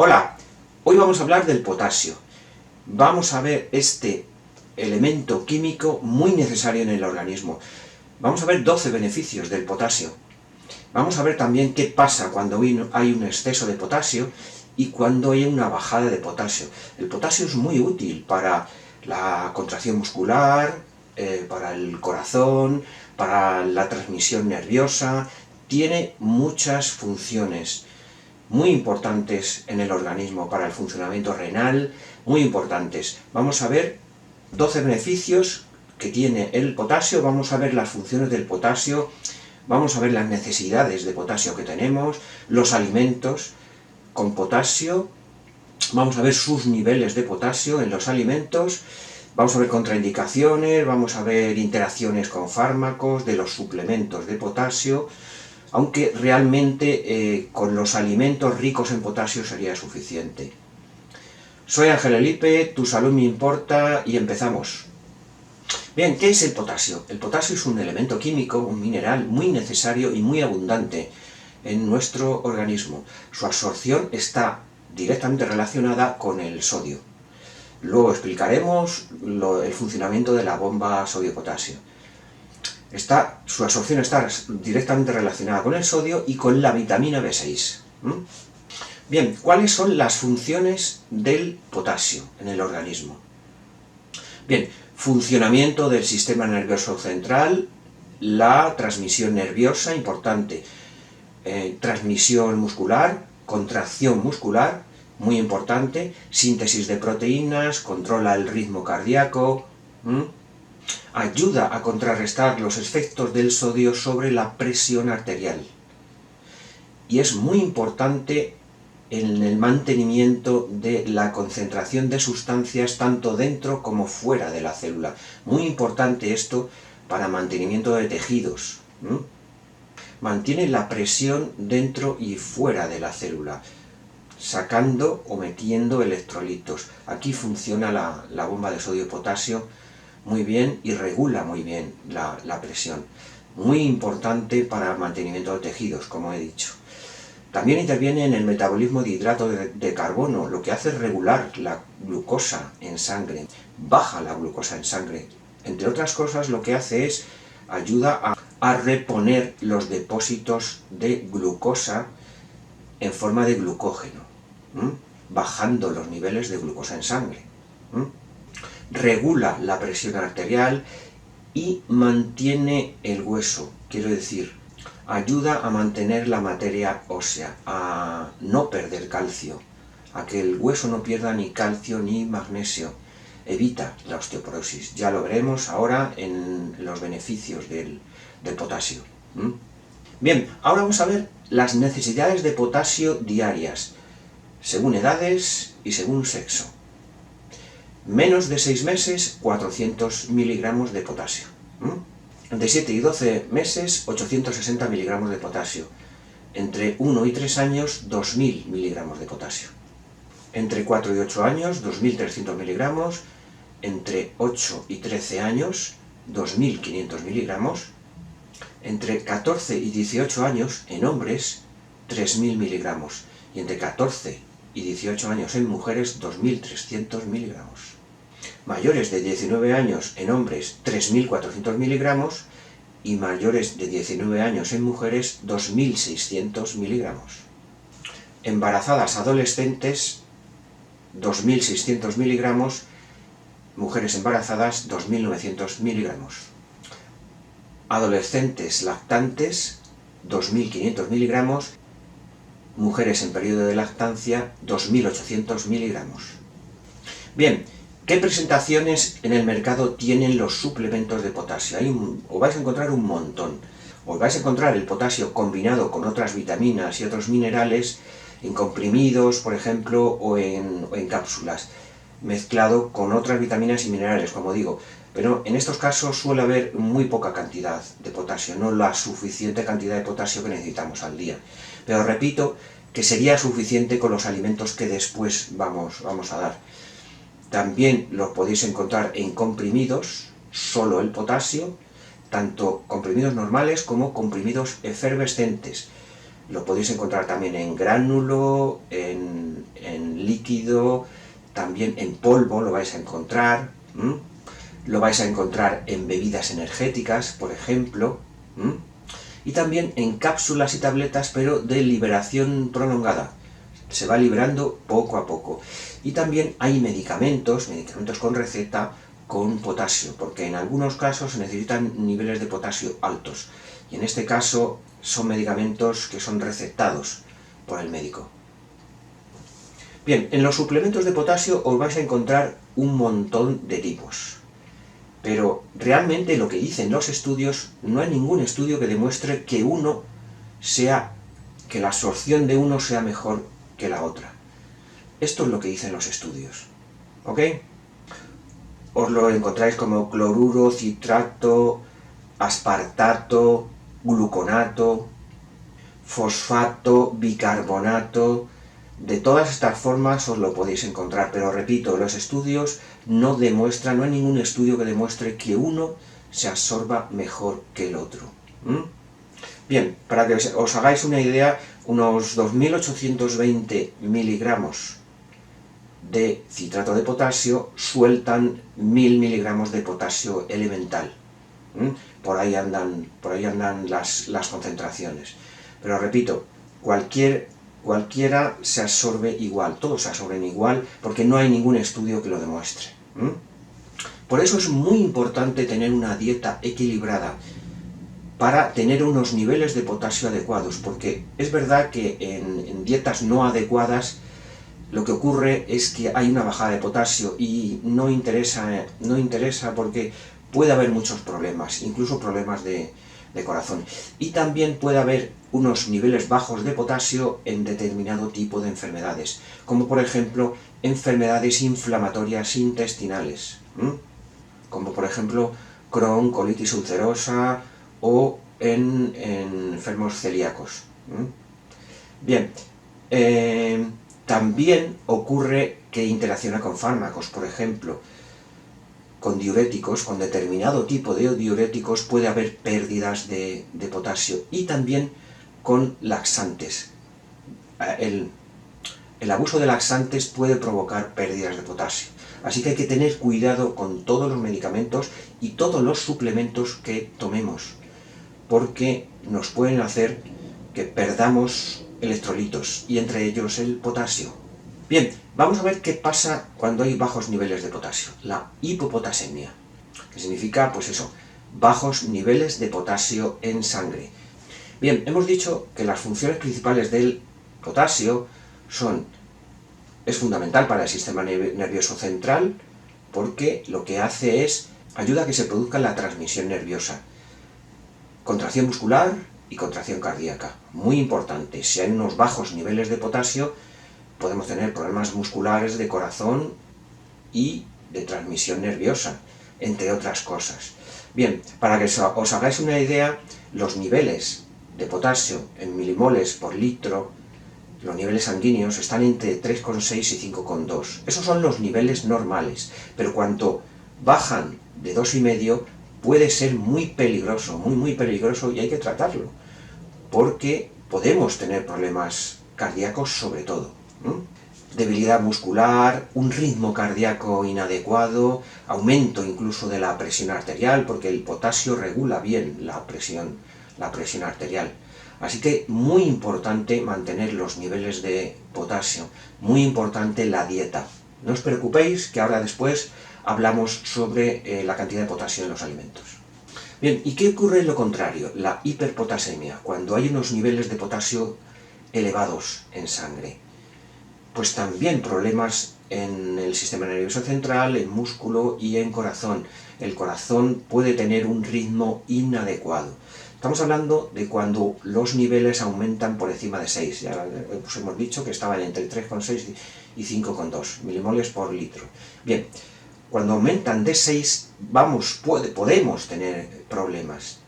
Hola, hoy vamos a hablar del potasio. Vamos a ver este elemento químico muy necesario en el organismo. Vamos a ver 12 beneficios del potasio. Vamos a ver también qué pasa cuando hay un exceso de potasio y cuando hay una bajada de potasio. El potasio es muy útil para la contracción muscular, para el corazón, para la transmisión nerviosa. Tiene muchas funciones muy importantes en el organismo, para el funcionamiento renal, muy importantes. Vamos a ver 12 beneficios que tiene el potasio, vamos a ver las funciones del potasio, vamos a ver las necesidades de potasio que tenemos, los alimentos con potasio, vamos a ver sus niveles de potasio en los alimentos, vamos a ver contraindicaciones, vamos a ver interacciones con fármacos, de los suplementos de potasio, aunque realmente con los alimentos ricos en potasio sería suficiente. Soy Ángel Elipe, tu salud me importa y empezamos. Bien, ¿qué es el potasio? El potasio es un elemento químico, un mineral muy necesario y muy abundante en nuestro organismo. Su absorción está directamente relacionada con el sodio. Luego explicaremos el funcionamiento de la bomba sodio-potasio. Su absorción está directamente relacionada con el sodio y con la vitamina B6. Bien, ¿cuáles son las funciones del potasio en el organismo? Bien, funcionamiento del sistema nervioso central, la transmisión nerviosa, importante, transmisión muscular, contracción muscular, muy importante, síntesis de proteínas, controla el ritmo cardíaco, ayuda a contrarrestar los efectos del sodio sobre la presión arterial. Y es muy importante en el mantenimiento de la concentración de sustancias tanto dentro como fuera de la célula. Muy importante esto para mantenimiento de tejidos. Mantiene la presión dentro y fuera de la célula, sacando o metiendo electrolitos. Aquí funciona la bomba de sodio-potasio muy bien y regula muy bien la presión. Muy importante para el mantenimiento de tejidos, como he dicho. También interviene en el metabolismo de hidrato de carbono, lo que hace regular la glucosa en sangre, baja la glucosa en sangre. Entre otras cosas, lo que hace es ayuda a reponer los depósitos de glucosa en forma de glucógeno, bajando los niveles de glucosa en sangre. Regula la presión arterial y mantiene el hueso, quiero decir, ayuda a mantener la materia ósea, a no perder calcio, a que el hueso no pierda ni calcio ni magnesio, evita la osteoporosis. Ya lo veremos ahora en los beneficios del potasio. Bien, ahora vamos a ver las necesidades de potasio diarias, según edades y según sexo. Menos de 6 meses, 400 miligramos de potasio. De 7 y 12 meses, 860 miligramos de potasio. Entre 1 y 3 años, 2000 miligramos de potasio. Entre 4 y 8 años, 2300 miligramos. Entre 8 y 13 años, 2500 miligramos. Entre 14 y 18 años, en hombres, 3000 miligramos. Y entre 14 y 18 años en mujeres, 2300 miligramos. Mayores de 19 años en hombres, 3400 miligramos, y mayores de 19 años en mujeres, 2600 miligramos. Embarazadas adolescentes, 2600 miligramos, mujeres embarazadas, 2900 miligramos. Adolescentes lactantes, 2500 miligramos, mujeres en periodo de lactancia, 2800 miligramos. Bien, ¿qué presentaciones en el mercado tienen los suplementos de potasio? Os vais a encontrar un montón. Os vais a encontrar el potasio combinado con otras vitaminas y otros minerales en comprimidos, por ejemplo, o en cápsulas, mezclado con otras vitaminas y minerales, como digo. Pero en estos casos suele haber muy poca cantidad de potasio, no la suficiente cantidad de potasio que necesitamos al día. Pero repito que sería suficiente con los alimentos que después vamos a dar. También lo podéis encontrar en comprimidos, solo el potasio, tanto comprimidos normales como comprimidos efervescentes. Lo podéis encontrar también en gránulo, en líquido, también en polvo lo vais a encontrar, lo vais a encontrar en bebidas energéticas, por ejemplo, y también en cápsulas y tabletas, pero de liberación prolongada. Se va liberando poco a poco. Y también hay medicamentos con receta con potasio, porque en algunos casos se necesitan niveles de potasio altos. Y en este caso son medicamentos que son recetados por el médico. Bien, en los suplementos de potasio os vais a encontrar un montón de tipos. Pero realmente lo que dicen los estudios, no hay ningún estudio que demuestre que que la absorción de uno sea mejor que la otra. Esto es lo que dicen los estudios. ¿Ok? Os lo encontráis como cloruro, citrato, aspartato, gluconato, fosfato, bicarbonato. De todas estas formas os lo podéis encontrar, pero repito, los estudios no hay ningún estudio que demuestre que uno se absorba mejor que el otro. Bien, para que os hagáis una idea, unos 2.820 miligramos de citrato de potasio sueltan 1.000 miligramos de potasio elemental. Por ahí andan las concentraciones. Pero repito, cualquiera se absorbe igual, todos se absorben igual, porque no hay ningún estudio que lo demuestre. Por eso es muy importante tener una dieta equilibrada para tener unos niveles de potasio adecuados, porque es verdad que en dietas no adecuadas lo que ocurre es que hay una bajada de potasio y no interesa porque puede haber muchos problemas, incluso problemas de corazón. Y también puede haber unos niveles bajos de potasio en determinado tipo de enfermedades, como por ejemplo enfermedades inflamatorias intestinales, como por ejemplo Crohn, colitis ulcerosa o en enfermos celíacos. Bien, también ocurre que interacciona con fármacos, por ejemplo, con diuréticos, con determinado tipo de diuréticos puede haber pérdidas de potasio, y también con laxantes. El abuso de laxantes puede provocar pérdidas de potasio. Así que hay que tener cuidado con todos los medicamentos y todos los suplementos que tomemos, porque nos pueden hacer que perdamos electrolitos, y entre ellos el potasio. Bien, vamos a ver qué pasa cuando hay bajos niveles de potasio, la hipopotasemia, que significa, pues eso, bajos niveles de potasio en sangre. Bien, hemos dicho que las funciones principales del potasio es fundamental para el sistema nervioso central, porque lo que hace es ayuda a que se produzca la transmisión nerviosa, contracción muscular y contracción cardíaca. Muy importante, si hay unos bajos niveles de potasio, podemos tener problemas musculares de corazón y de transmisión nerviosa, entre otras cosas. Bien, para que os hagáis una idea, los niveles de potasio en milimoles por litro, los niveles sanguíneos están entre 3,6 y 5,2. Esos son los niveles normales, pero cuando bajan de 2,5 puede ser muy peligroso, muy peligroso, y hay que tratarlo, porque podemos tener problemas cardíacos sobre todo. Debilidad muscular, un ritmo cardíaco inadecuado, aumento incluso de la presión arterial, porque el potasio regula bien la presión arterial. Así que muy importante mantener los niveles de potasio, muy importante la dieta. No os preocupéis, que ahora después hablamos sobre la cantidad de potasio en los alimentos. Bien, ¿y qué ocurre en lo contrario? La hiperpotasemia, cuando hay unos niveles de potasio elevados en sangre. Pues también problemas en el sistema nervioso central, en músculo y en corazón. El corazón puede tener un ritmo inadecuado. Estamos hablando de cuando los niveles aumentan por encima de 6. Ya pues hemos dicho que estaban entre 3,6 y 5,2 milimoles por litro. Bien, cuando aumentan de 6, podemos tener problemas.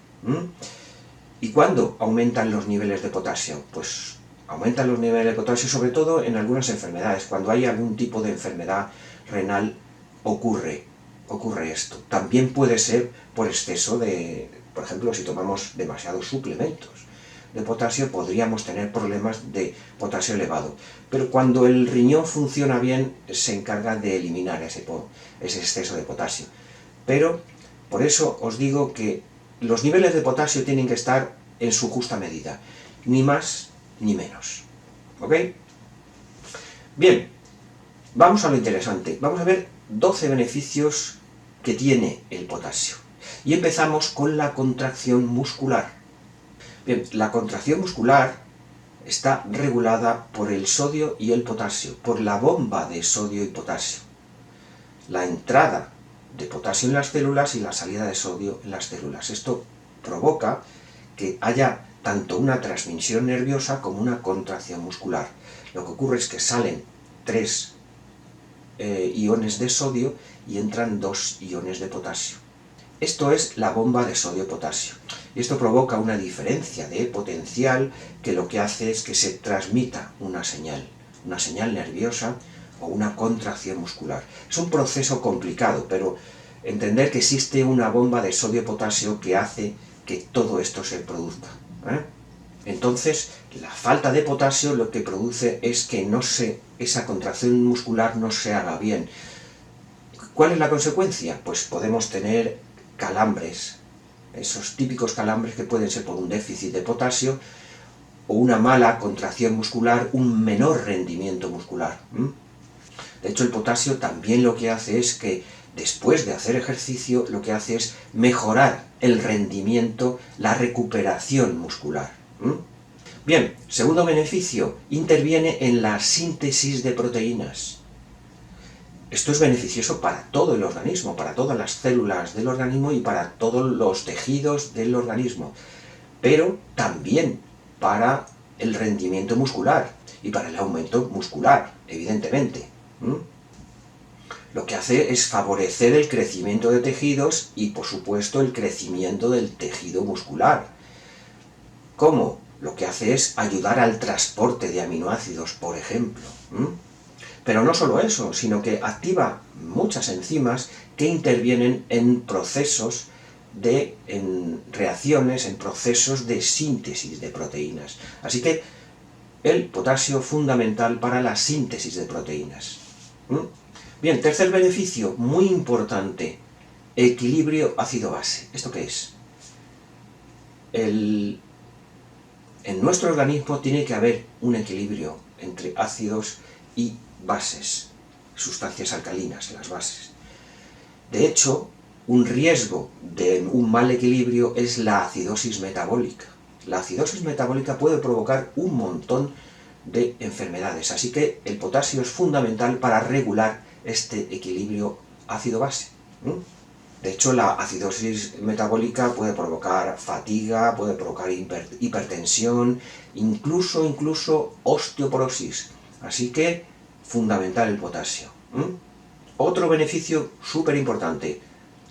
¿Y cuándo aumentan los niveles de potasio? Pues aumentan los niveles de potasio sobre todo en algunas enfermedades. Cuando hay algún tipo de enfermedad renal ocurre esto. También puede ser por exceso por ejemplo, si tomamos demasiados suplementos. de potasio, podríamos tener problemas de potasio elevado. Pero cuando el riñón funciona bien, se encarga de eliminar ese exceso de potasio. Pero por eso os digo que los niveles de potasio tienen que estar en su justa medida, ni más ni menos. ¿Ok? Bien, vamos a lo interesante. Vamos a ver 12 beneficios que tiene el potasio. Y empezamos con la contracción muscular. Bien, la contracción muscular está regulada por el sodio y el potasio, por la bomba de sodio y potasio. La entrada de potasio en las células y la salida de sodio en las células. Esto provoca que haya tanto una transmisión nerviosa como una contracción muscular. Lo que ocurre es que salen 3 iones de sodio y entran 2 iones de potasio. Esto es la bomba de sodio-potasio. Y esto provoca una diferencia de potencial que lo que hace es que se transmita una señal nerviosa o una contracción muscular. Es un proceso complicado, pero entender que existe una bomba de sodio-potasio que hace que todo esto se produzca. Entonces, la falta de potasio lo que produce es que esa contracción muscular no se haga bien. ¿Cuál es la consecuencia? Pues podemos tener calambres, esos típicos calambres que pueden ser por un déficit de potasio o una mala contracción muscular, un menor rendimiento muscular. De hecho, el potasio también lo que hace es que después de hacer ejercicio, lo que hace es mejorar el rendimiento, la recuperación muscular. Bien, segundo beneficio, interviene en la síntesis de proteínas. Esto es beneficioso para todo el organismo, para todas las células del organismo y para todos los tejidos del organismo, pero también para el rendimiento muscular y para el aumento muscular, evidentemente. Lo que hace es favorecer el crecimiento de tejidos y, por supuesto, el crecimiento del tejido muscular. ¿Cómo? Lo que hace es ayudar al transporte de aminoácidos, por ejemplo. Pero no solo eso, sino que activa muchas enzimas que intervienen en procesos en reacciones, en procesos de síntesis de proteínas. Así que el potasio es fundamental para la síntesis de proteínas. Bien, tercer beneficio, muy importante, equilibrio ácido-base. ¿Esto qué es? En nuestro organismo tiene que haber un equilibrio entre ácidos y bases, sustancias alcalinas, las bases. De hecho, un riesgo de un mal equilibrio es la acidosis metabólica. La acidosis metabólica puede provocar un montón de enfermedades, así que el potasio es fundamental para regular este equilibrio ácido-base. De hecho, la acidosis metabólica puede provocar fatiga, puede provocar hipertensión, incluso osteoporosis. Así que, fundamental el potasio. Otro beneficio súper importante,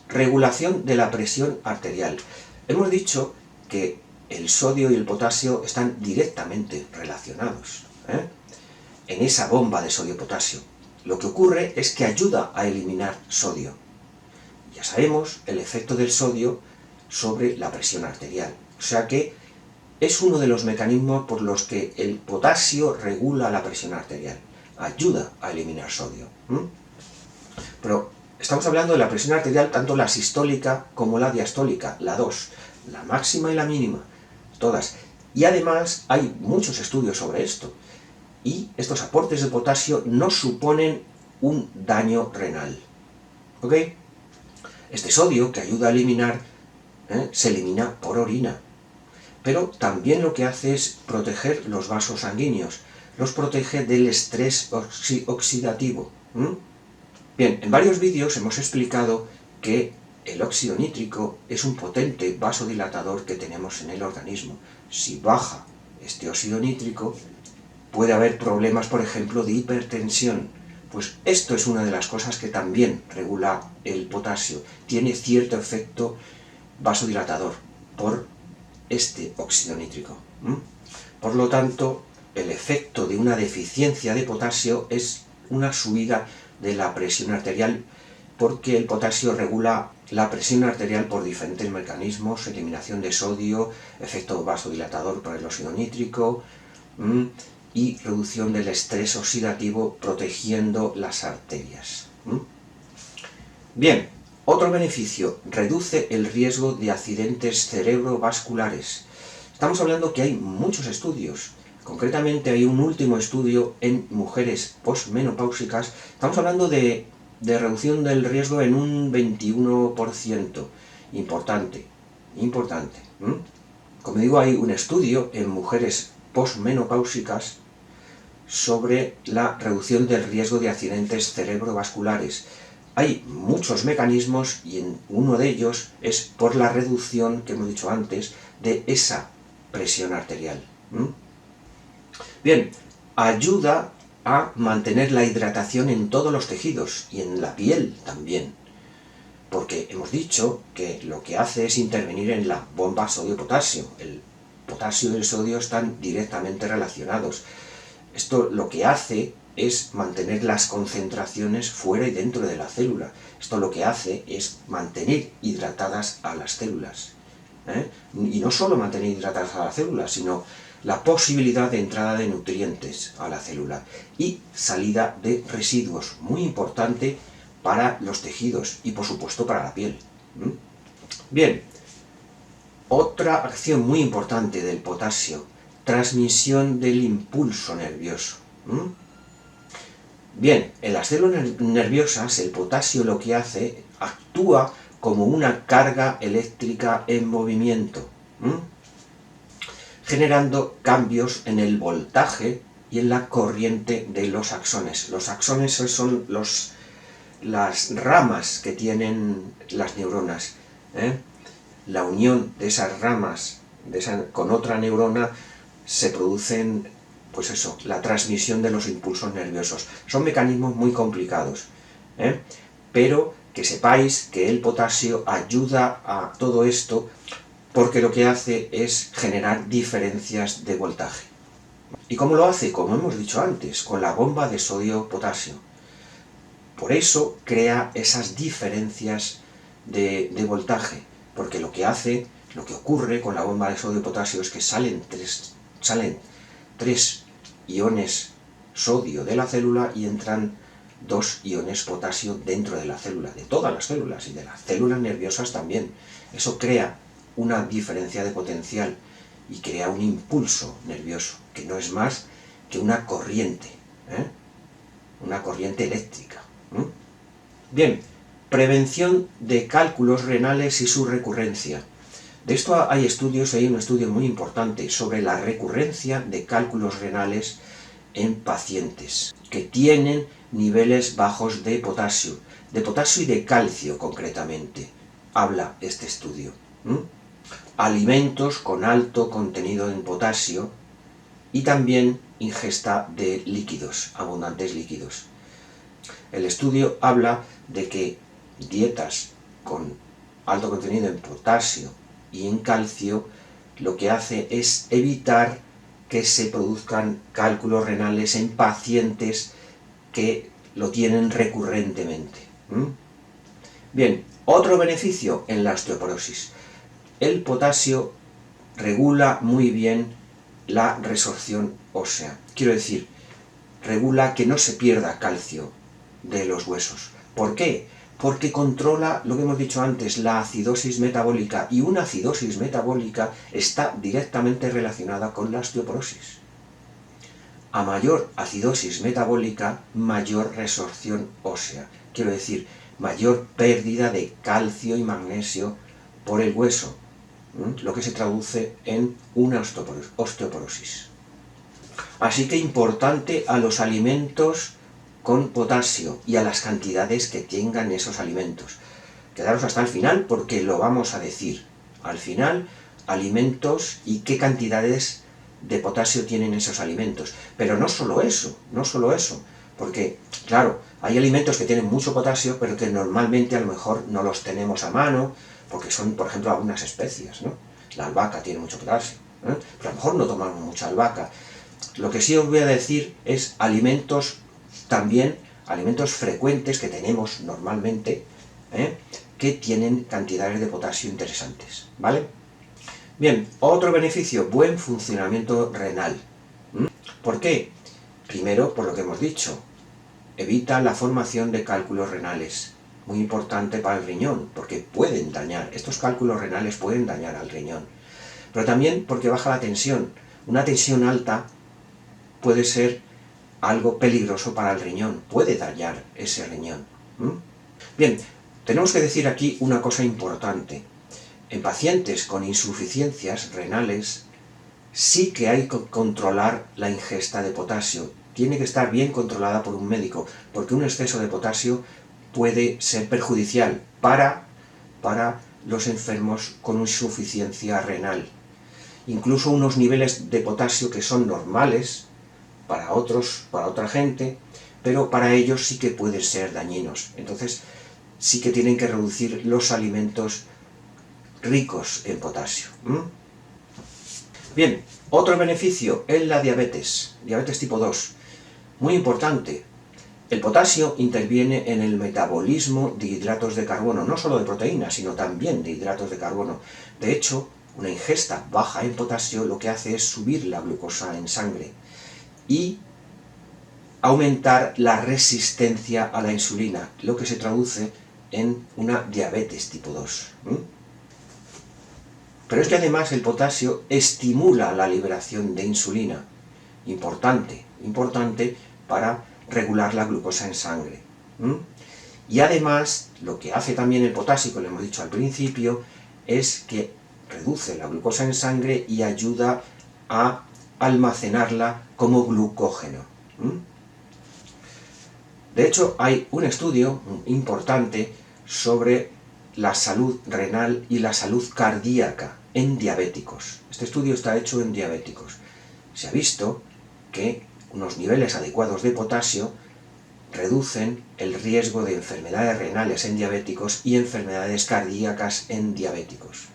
regulación de la presión arterial. Hemos dicho que el sodio y el potasio están directamente relacionados en esa bomba de sodio-potasio. Lo que ocurre es que ayuda a eliminar sodio. Ya sabemos el efecto del sodio sobre la presión arterial. O sea que es uno de los mecanismos por los que el potasio regula la presión arterial. Ayuda a eliminar sodio. Pero estamos hablando de la presión arterial, tanto la sistólica como la diastólica, la 2, la máxima y la mínima, todas. Y además hay muchos estudios sobre esto. Y estos aportes de potasio no suponen un daño renal. ¿Ok? Este sodio que ayuda a eliminar, se elimina por orina. Pero también lo que hace es proteger los vasos sanguíneos. Los protege del estrés oxidativo. Bien, en varios vídeos hemos explicado que el óxido nítrico es un potente vasodilatador que tenemos en el organismo. Si baja este óxido nítrico, puede haber problemas, por ejemplo, de hipertensión. Pues esto es una de las cosas que también regula el potasio. Tiene cierto efecto vasodilatador por este óxido nítrico. Por lo tanto, el efecto de una deficiencia de potasio es una subida de la presión arterial porque el potasio regula la presión arterial por diferentes mecanismos, eliminación de sodio, efecto vasodilatador por el óxido nítrico, y reducción del estrés oxidativo protegiendo las arterias. Bien, otro beneficio, reduce el riesgo de accidentes cerebrovasculares. Estamos hablando que hay muchos estudios, concretamente hay un último estudio en mujeres posmenopáusicas, estamos hablando de reducción del riesgo en un 21%, importante. Como digo, hay un estudio en mujeres posmenopáusicas sobre la reducción del riesgo de accidentes cerebrovasculares. Hay muchos mecanismos y uno de ellos es por la reducción, que hemos dicho antes, de esa presión arterial. Bien, ayuda a mantener la hidratación en todos los tejidos y en la piel también, porque hemos dicho que lo que hace es intervenir en la bomba sodio-potasio. El potasio y el sodio están directamente relacionados. Esto lo que hace es mantener las concentraciones fuera y dentro de la célula. Esto lo que hace es mantener hidratadas a las células. Y no solo mantener hidratadas a las células, sino la posibilidad de entrada de nutrientes a la célula y salida de residuos, muy importante para los tejidos y por supuesto para la piel. Bien, otra acción muy importante del potasio, transmisión del impulso nervioso. Bien, en las células nerviosas el potasio lo que hace, actúa como una carga eléctrica en movimiento, generando cambios en el voltaje y en la corriente de los axones. Los axones son las ramas que tienen las neuronas. La unión de esas ramas con otra neurona se producen, pues eso, la transmisión de los impulsos nerviosos. Son mecanismos muy complicados, pero que sepáis que el potasio ayuda a todo esto porque lo que hace es generar diferencias de voltaje. ¿Y cómo lo hace? Como hemos dicho antes, con la bomba de sodio-potasio. Por eso crea esas diferencias de voltaje, porque lo que ocurre con la bomba de sodio-potasio es que salen tres iones sodio de la célula y entran 2 iones potasio dentro de la célula, de todas las células y de las células nerviosas también. Eso crea una diferencia de potencial y crea un impulso nervioso, que no es más que una corriente eléctrica. Bien, prevención de cálculos renales y su recurrencia. De esto hay estudios, hay un estudio muy importante sobre la recurrencia de cálculos renales en pacientes que tienen niveles bajos de potasio y de calcio concretamente. Habla este estudio. Alimentos con alto contenido en potasio y también ingesta de líquidos, abundantes líquidos. El estudio habla de que dietas con alto contenido en potasio y en calcio lo que hace es evitar que se produzcan cálculos renales en pacientes que lo tienen recurrentemente. Bien, otro beneficio en la osteoporosis. El potasio regula muy bien la resorción ósea. Quiero decir, regula que no se pierda calcio de los huesos. ¿Por qué? Porque controla lo que hemos dicho antes, la acidosis metabólica, y una acidosis metabólica está directamente relacionada con la osteoporosis. A mayor acidosis metabólica, mayor resorción ósea. Quiero decir, mayor pérdida de calcio y magnesio por el hueso, lo que se traduce en una osteoporosis. Así que importante a los alimentos con potasio y a las cantidades que tengan esos alimentos. Quedaros hasta el final porque lo vamos a decir. Al final, alimentos y qué cantidades de potasio tienen esos alimentos. Pero no solo eso, porque, claro, hay alimentos que tienen mucho potasio, pero que normalmente a lo mejor no los tenemos a mano, porque son, por ejemplo, algunas especias, ¿no? La albahaca tiene mucho potasio, pero a lo mejor no tomamos mucha albahaca. Lo que sí os voy a decir es alimentos frecuentes que tenemos normalmente, que tienen cantidades de potasio interesantes, ¿vale? Bien, otro beneficio, buen funcionamiento renal. ¿Por qué? Primero, por lo que hemos dicho, evita la formación de cálculos renales, muy importante para el riñón, porque pueden dañar, estos cálculos renales pueden dañar al riñón. Pero también porque baja la tensión. Una tensión alta puede ser algo peligroso para el riñón, puede dañar ese riñón. Bien, tenemos que decir aquí una cosa importante. En pacientes con insuficiencias renales sí que hay que controlar la ingesta de potasio. Tiene que estar bien controlada por un médico, porque un exceso de potasio puede ser perjudicial para los enfermos con insuficiencia renal. Incluso unos niveles de potasio que son normales para otros, para otra gente, pero para ellos sí que pueden ser dañinos. Entonces sí que tienen que reducir los alimentos ricos en potasio. Bien, otro beneficio en la diabetes tipo 2, muy importante. El potasio interviene en el metabolismo de hidratos de carbono, no solo de proteínas, sino también de hidratos de carbono. De hecho, una ingesta baja en potasio lo que hace es subir la glucosa en sangre y aumentar la resistencia a la insulina, lo que se traduce en una diabetes tipo 2. Pero es que además el potasio estimula la liberación de insulina, importante para regular la glucosa en sangre. Y además, lo que hace también el potasio, como hemos dicho al principio, es que reduce la glucosa en sangre y ayuda a almacenarla como glucógeno. De hecho, hay un estudio importante sobre la salud renal y la salud cardíaca en diabéticos. Este estudio está hecho en diabéticos. Se ha visto que unos niveles adecuados de potasio reducen el riesgo de enfermedades renales en diabéticos y enfermedades cardíacas en diabéticos.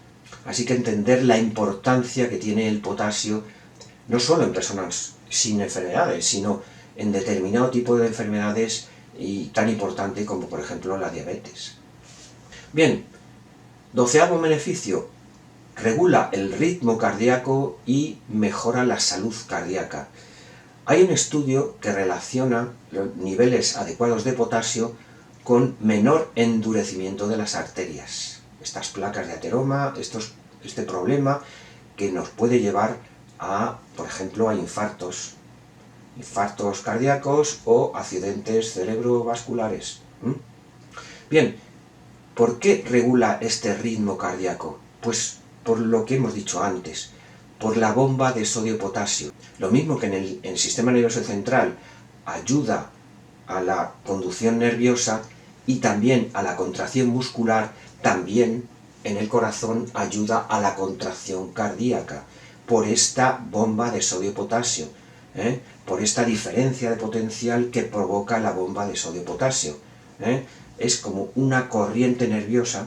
Así que entender la importancia que tiene el potasio, no solo en personas sin enfermedades, sino en determinado tipo de enfermedades y tan importante como por ejemplo la diabetes. Bien, 12º beneficio, regula el ritmo cardíaco y mejora la salud cardíaca. Hay un estudio que relaciona los niveles adecuados de potasio con menor endurecimiento de las arterias. Estas placas de ateroma, este problema que nos puede llevar a, por ejemplo, a infartos cardíacos o accidentes cerebrovasculares. Bien, ¿por qué regula este ritmo cardíaco? Pues por lo que hemos dicho antes, por la bomba de sodio-potasio. Lo mismo que en el sistema nervioso central ayuda a la conducción nerviosa y también a la contracción muscular, también en el corazón ayuda a la contracción cardíaca, por esta bomba de sodio-potasio, por esta diferencia de potencial que provoca la bomba de sodio-potasio. Es como una corriente nerviosa,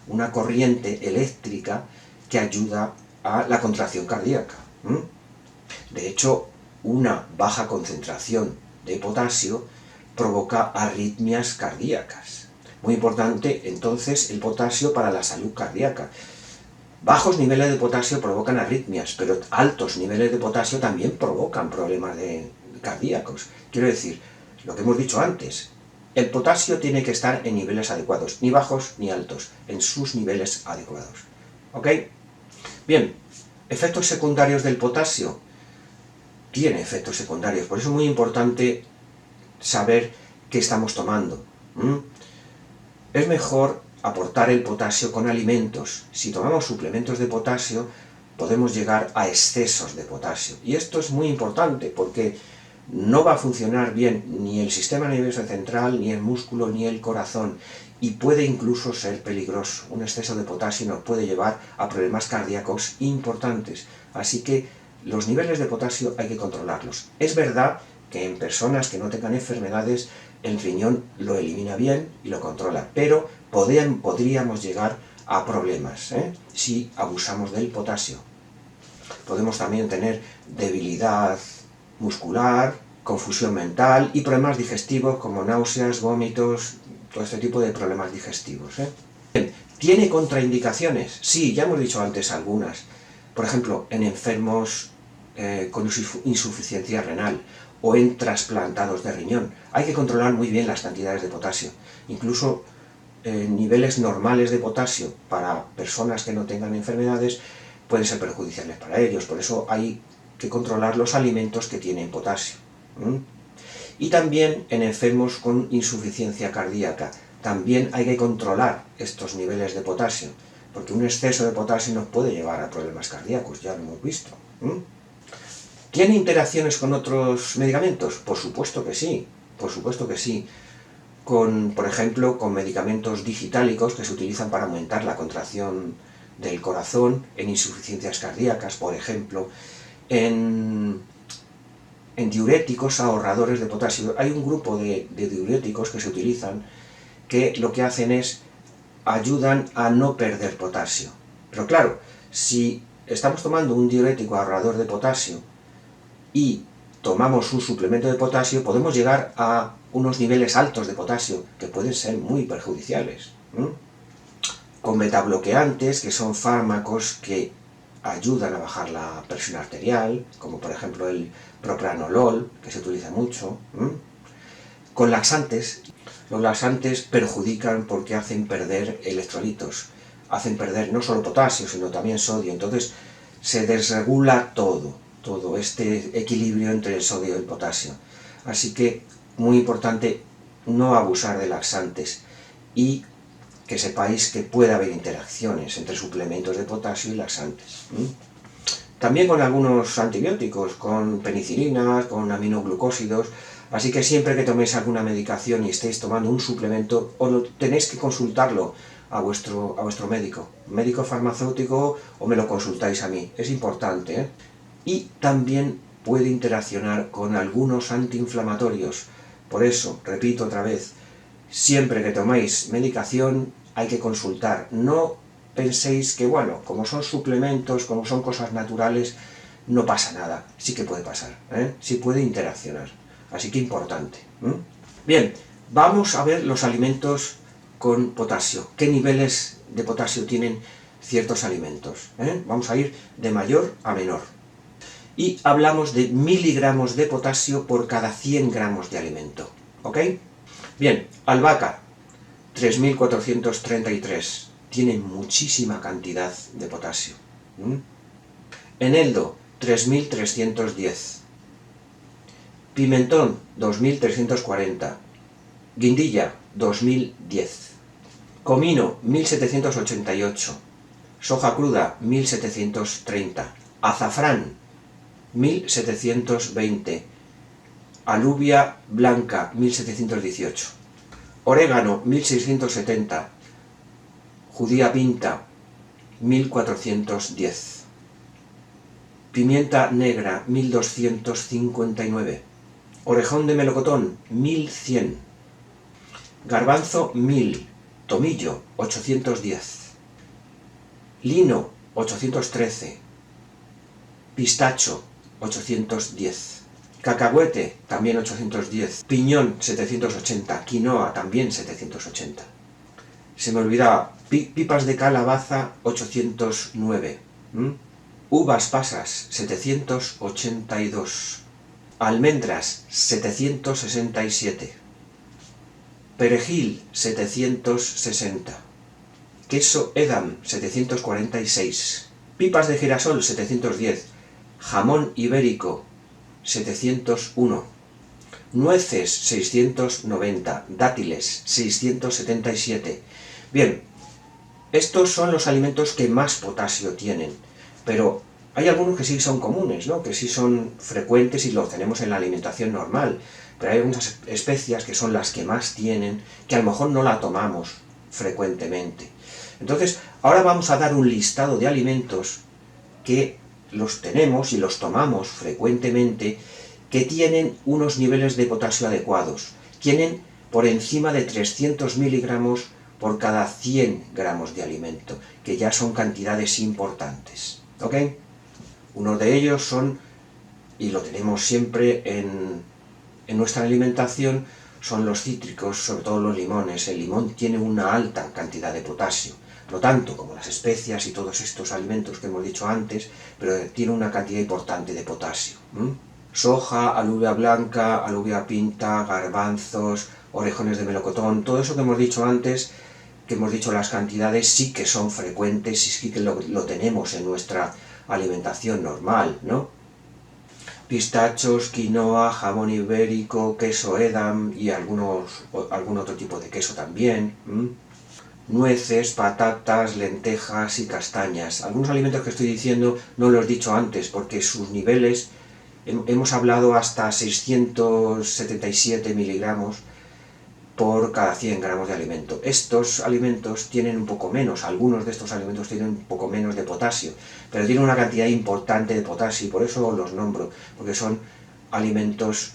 una corriente eléctrica que ayuda a la contracción cardíaca. De hecho, una baja concentración de potasio provoca arritmias cardíacas. Muy importante, entonces, el potasio para la salud cardíaca. Bajos niveles de potasio provocan arritmias, pero altos niveles de potasio también provocan problemas cardíacos. Quiero decir, lo que hemos dicho antes, el potasio tiene que estar en niveles adecuados, ni bajos ni altos, en sus niveles adecuados. ¿Ok? Bien, efectos secundarios del potasio. Tiene efectos secundarios, por eso es muy importante saber qué estamos tomando. Es mejor aportar el potasio con alimentos. Si tomamos suplementos de potasio, podemos llegar a excesos de potasio. Y esto es muy importante porque no va a funcionar bien ni el sistema nervioso central, ni el músculo, ni el corazón. Y puede incluso ser peligroso. Un exceso de potasio nos puede llevar a problemas cardíacos importantes. Así que los niveles de potasio hay que controlarlos. Es verdad que en personas que no tengan enfermedades, el riñón lo elimina bien y lo controla, pero podríamos llegar a problemas si abusamos del potasio. Podemos también tener debilidad muscular, confusión mental y problemas digestivos como náuseas, vómitos, todo este tipo de problemas digestivos. ¿Tiene contraindicaciones? Sí, ya hemos dicho antes algunas. Por ejemplo, en enfermos con insuficiencia renal o en trasplantados de riñón. Hay que controlar muy bien las cantidades de potasio. Incluso niveles normales de potasio para personas que no tengan enfermedades pueden ser perjudiciales para ellos. Por eso hay que controlar los alimentos que tienen potasio. Y también en enfermos con insuficiencia cardíaca. También hay que controlar estos niveles de potasio, porque un exceso de potasio nos puede llevar a problemas cardíacos, ya lo hemos visto. ¿Tiene interacciones con otros medicamentos? Por supuesto que sí, por supuesto que sí. Por ejemplo, con medicamentos digitálicos que se utilizan para aumentar la contracción del corazón, en insuficiencias cardíacas, por ejemplo, en diuréticos ahorradores de potasio. Hay un grupo de diuréticos que se utilizan que lo que hacen es ayudan a no perder potasio. Pero claro, si estamos tomando un diurético ahorrador de potasio y tomamos un suplemento de potasio, podemos llegar a unos niveles altos de potasio que pueden ser muy perjudiciales. Con betabloqueantes, que son fármacos que ayudan a bajar la presión arterial, como por ejemplo el propranolol, que se utiliza mucho. Con laxantes. Los laxantes perjudican porque hacen perder electrolitos, hacen perder no solo potasio, sino también sodio. Entonces se desregula todo este equilibrio entre el sodio y el potasio. Así que muy importante no abusar de laxantes y que sepáis que puede haber interacciones entre suplementos de potasio y laxantes. También con algunos antibióticos, con penicilinas, con aminoglucósidos. Así que siempre que toméis alguna medicación y estéis tomando un suplemento, tenéis que consultarlo a vuestro médico farmacéutico, o me lo consultáis a mí. Es importante, Y también puede interaccionar con algunos antiinflamatorios. Por eso, repito otra vez, siempre que toméis medicación hay que consultar. No penséis que, bueno, como son suplementos, como son cosas naturales, no pasa nada. Sí que puede pasar, sí puede interaccionar. Así que importante. Bien, vamos a ver los alimentos con potasio. ¿Qué niveles de potasio tienen ciertos alimentos? Vamos a ir de mayor a menor. Y hablamos de miligramos de potasio por cada 100 gramos de alimento. ¿Ok? Bien, albahaca, 3.433. Tiene muchísima cantidad de potasio. Eneldo, 3.310. Pimentón, 2.340. Guindilla, 2.010. Comino, 1.788. Soja cruda, 1.730. Azafrán, 1.720. Alubia blanca, 1.718. Orégano, 1.670. Judía pinta, 1.410. Pimienta negra, 1.259. Orejón de melocotón, 1.100. Garbanzo, 1.000. Tomillo, 810. Lino, 813. Pistacho, 810. Cacahuete, también 810. Piñón, 780. Quinoa, también 780. Se me olvidaba, pipas de calabaza, 809. Uvas pasas, 782. Almendras, 767. Perejil, 760. Queso Edam, 746. Pipas de girasol, 710. Jamón ibérico, 701. Nueces, 690. Dátiles, 677. Bien, estos son los alimentos que más potasio tienen, pero hay algunos que sí son comunes, ¿no? Que sí son frecuentes y los tenemos en la alimentación normal, pero hay algunas especias que son las que más tienen, que a lo mejor no la tomamos frecuentemente. Entonces, ahora vamos a dar un listado de alimentos que los tenemos y los tomamos frecuentemente, que tienen unos niveles de potasio adecuados. Tienen por encima de 300 miligramos por cada 100 gramos de alimento, que ya son cantidades importantes. ¿Ok? Uno de ellos son, y lo tenemos siempre en nuestra alimentación, son los cítricos, sobre todo los limones. El limón tiene una alta cantidad de potasio, no tanto como las especias y todos estos alimentos que hemos dicho antes, pero tiene una cantidad importante de potasio. Soja, alubia blanca, alubia pinta, garbanzos, orejones de melocotón, todo eso que hemos dicho antes, que hemos dicho las cantidades, sí que son frecuentes y sí que lo tenemos en nuestra alimentación normal, ¿no? Pistachos, quinoa, jamón ibérico, queso Edam y algún otro tipo de queso también. Nueces, patatas, lentejas y castañas. Algunos alimentos que estoy diciendo no los he dicho antes porque sus niveles, hemos hablado hasta 677 miligramos por cada 100 gramos de alimento. Estos alimentos tienen un poco menos, algunos de estos alimentos tienen un poco menos de potasio, pero tienen una cantidad importante de potasio y por eso los nombro, porque son alimentos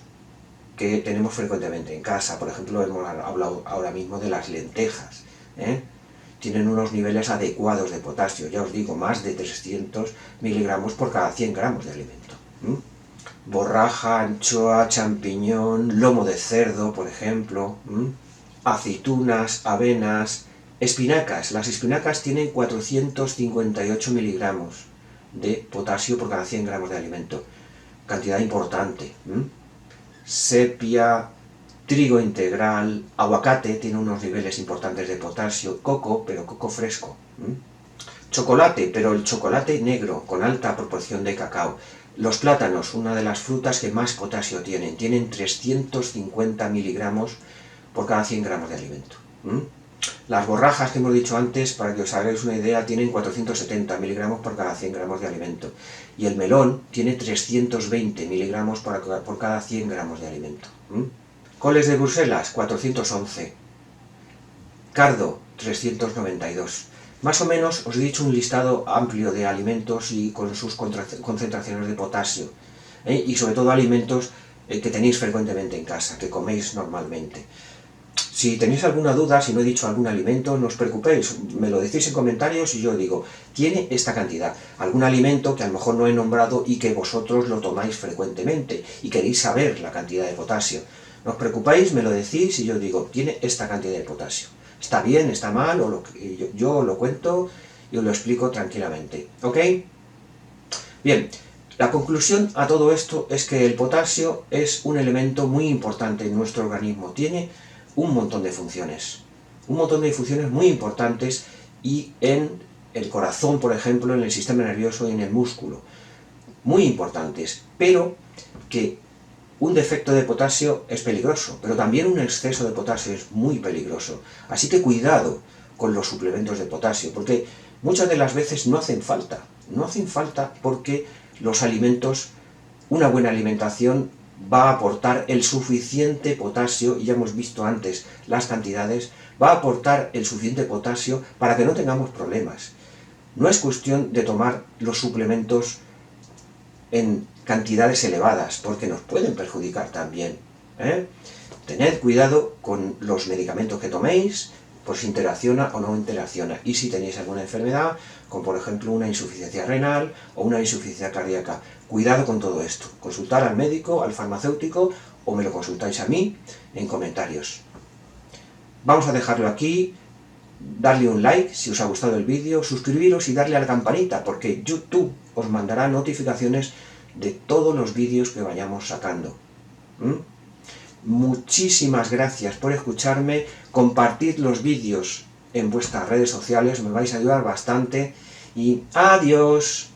que tenemos frecuentemente en casa. Por ejemplo, hemos hablado ahora mismo de las lentejas, tienen unos niveles adecuados de potasio, ya os digo, más de 300 miligramos por cada 100 gramos de alimento. Borraja, anchoa, champiñón, lomo de cerdo, por ejemplo, aceitunas, avenas, espinacas. Las espinacas tienen 458 miligramos de potasio por cada 100 gramos de alimento. Cantidad importante. Sepia, trigo integral, aguacate tiene unos niveles importantes de potasio, coco, pero coco fresco. Chocolate, pero el chocolate negro, con alta proporción de cacao. Los plátanos, una de las frutas que más potasio tienen 350 miligramos por cada 100 gramos de alimento. Las borrajas que hemos dicho antes, para que os hagáis una idea, tienen 470 miligramos por cada 100 gramos de alimento. Y el melón tiene 320 miligramos por cada 100 gramos de alimento. Coles de Bruselas, 411. Cardo, 392. Más o menos os he dicho un listado amplio de alimentos y con sus concentraciones de potasio, y sobre todo alimentos que tenéis frecuentemente en casa, que coméis normalmente. Si tenéis alguna duda, si no he dicho algún alimento, no os preocupéis, me lo decís en comentarios y yo digo, tiene esta cantidad, algún alimento que a lo mejor no he nombrado y que vosotros lo tomáis frecuentemente y queréis saber la cantidad de potasio. No os preocupéis, me lo decís y yo digo, tiene esta cantidad de potasio. Está bien, está mal, yo lo cuento y os lo explico tranquilamente, ¿ok? Bien, la conclusión a todo esto es que el potasio es un elemento muy importante en nuestro organismo, tiene un montón de funciones muy importantes y en el corazón, por ejemplo, en el sistema nervioso y en el músculo, muy importantes, pero que un defecto de potasio es peligroso, pero también un exceso de potasio es muy peligroso. Así que cuidado con los suplementos de potasio, porque muchas de las veces no hacen falta. No hacen falta porque los alimentos, una buena alimentación va a aportar el suficiente potasio, y ya hemos visto antes las cantidades, va a aportar el suficiente potasio para que no tengamos problemas. No es cuestión de tomar los suplementos en cantidades elevadas, porque nos pueden perjudicar también. Tened cuidado con los medicamentos que toméis, por si interacciona o no interacciona, y si tenéis alguna enfermedad, como por ejemplo una insuficiencia renal o una insuficiencia cardíaca. Cuidado con todo esto, consultar al médico, al farmacéutico, o me lo consultáis a mí en comentarios. Vamos a dejarlo aquí, darle un like si os ha gustado el vídeo, suscribiros y darle a la campanita, porque YouTube os mandará notificaciones de todos los vídeos que vayamos sacando. Muchísimas gracias por escucharme, compartid los vídeos en vuestras redes sociales, me vais a ayudar bastante y adiós.